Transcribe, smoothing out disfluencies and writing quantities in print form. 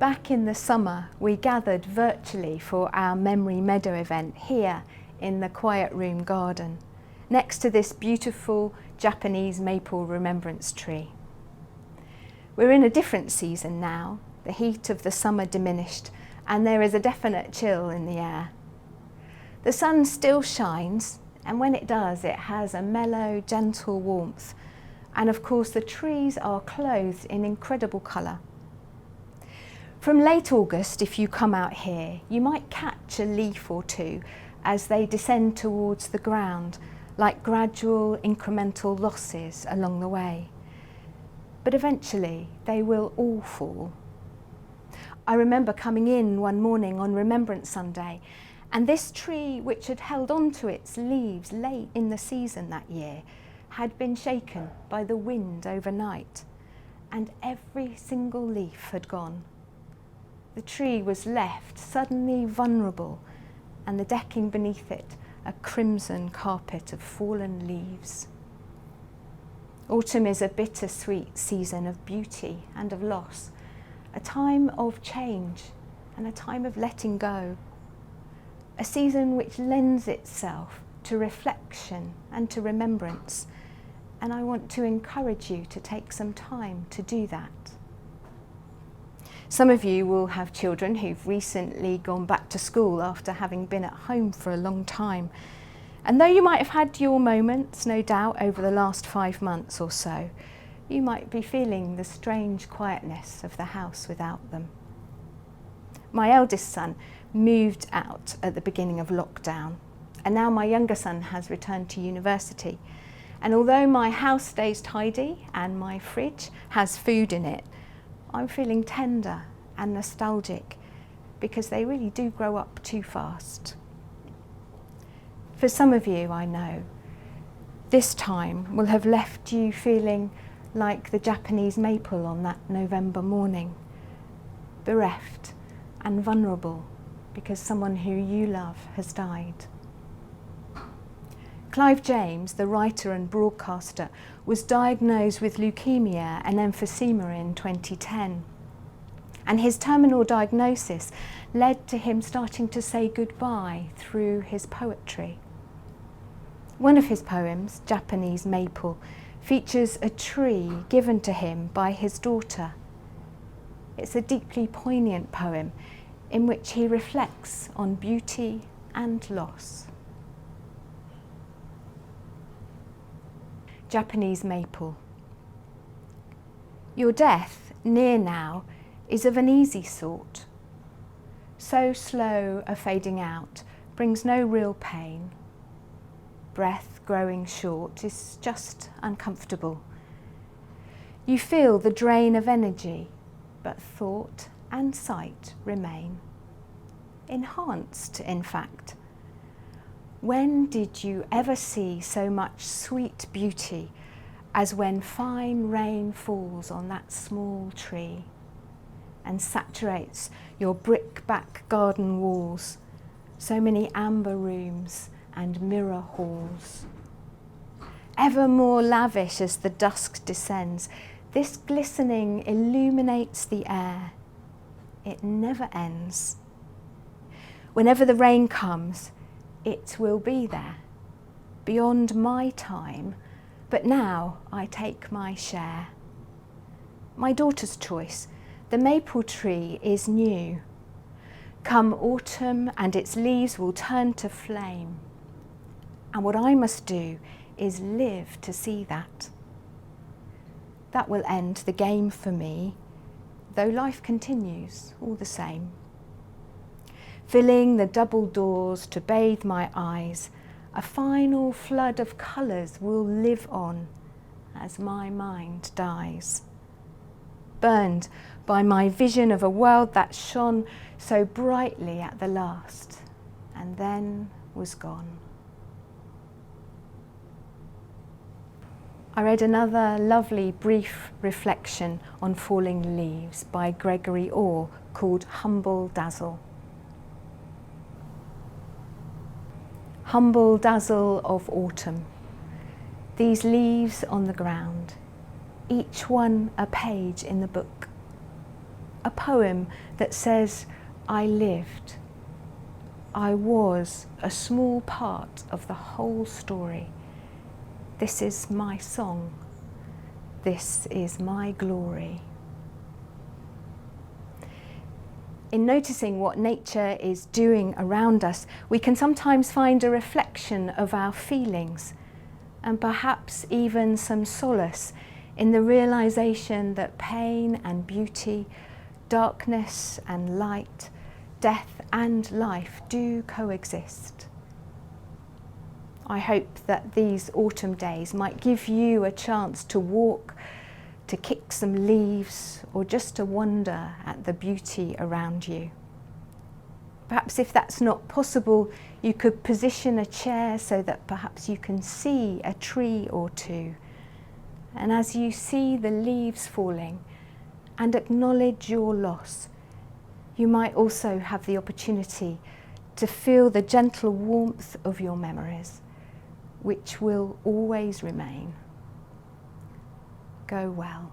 Back in the summer, we gathered virtually for our Memory Meadow event here in the Quiet Room garden, next to this beautiful Japanese maple remembrance tree. We're in a different season now. The heat of the summer diminished and there is a definite chill in the air. The sun still shines, and when it does, it has a mellow, gentle warmth. And of course, the trees are clothed in incredible colour. From late August, if you come out here, you might catch a leaf or two as they descend towards the ground, like gradual incremental losses along the way. But eventually, they will all fall. I remember coming in one morning on Remembrance Sunday, and this tree, which had held on to its leaves late in the season that year, had been shaken by the wind overnight, and every single leaf had gone. The tree was left suddenly vulnerable, and the decking beneath it a crimson carpet of fallen leaves. Autumn is a bittersweet season of beauty and of loss, a time of change and a time of letting go, a season which lends itself to reflection and to remembrance, and I want to encourage you to take some time to do that. Some of you will have children who've recently gone back to school after having been at home for a long time. And though you might have had your moments, no doubt, over the last 5 months or so, you might be feeling the strange quietness of the house without them. My eldest son moved out at the beginning of lockdown, and now my younger son has returned to university. And although my house stays tidy and my fridge has food in it, I'm feeling tender and nostalgic because they really do grow up too fast. For some of you, I know, this time will have left you feeling like the Japanese maple on that November morning, bereft and vulnerable because someone who you love has died. Clive James, the writer and broadcaster, was diagnosed with leukemia and emphysema in 2010. And his terminal diagnosis led to him starting to say goodbye through his poetry. One of his poems, Japanese Maple, features a tree given to him by his daughter. It's a deeply poignant poem in which he reflects on beauty and loss. Japanese Maple. Your death, near now, is of an easy sort. So slow a fading out brings no real pain. Breath growing short is just uncomfortable. You feel the drain of energy, but thought and sight remain. Enhanced, in fact. When did you ever see so much sweet beauty as when fine rain falls on that small tree and saturates your brick-back garden walls, so many amber rooms and mirror halls? Ever more lavish as the dusk descends, this glistening illuminates the air. It never ends. Whenever the rain comes, it will be there, beyond my time, but now I take my share. My daughter's choice, the maple tree is new. Come autumn and its leaves will turn to flame. And what I must do is live to see that. That will end the game for me, though life continues all the same. Filling the double doors to bathe my eyes, a final flood of colours will live on as my mind dies. Burned by my vision of a world that shone so brightly at the last, and then was gone. I read another lovely brief reflection on falling leaves by Gregory Orr called Humble Dazzle. Humble dazzle of autumn, these leaves on the ground, each one a page in the book. a poem that says, I lived. I was a small part of the whole story. This is my song. This is my glory. In noticing what nature is doing around us, we can sometimes find a reflection of our feelings, and perhaps even some solace in the realization that pain and beauty, darkness and light, death and life do coexist. I hope that these autumn days might give you a chance to walk, to kick some leaves, or just to wonder at the beauty around you. Perhaps if that's not possible, you could position a chair so that perhaps you can see a tree or two. And as you see the leaves falling and acknowledge your loss, you might also have the opportunity to feel the gentle warmth of your memories, which will always remain. Go well.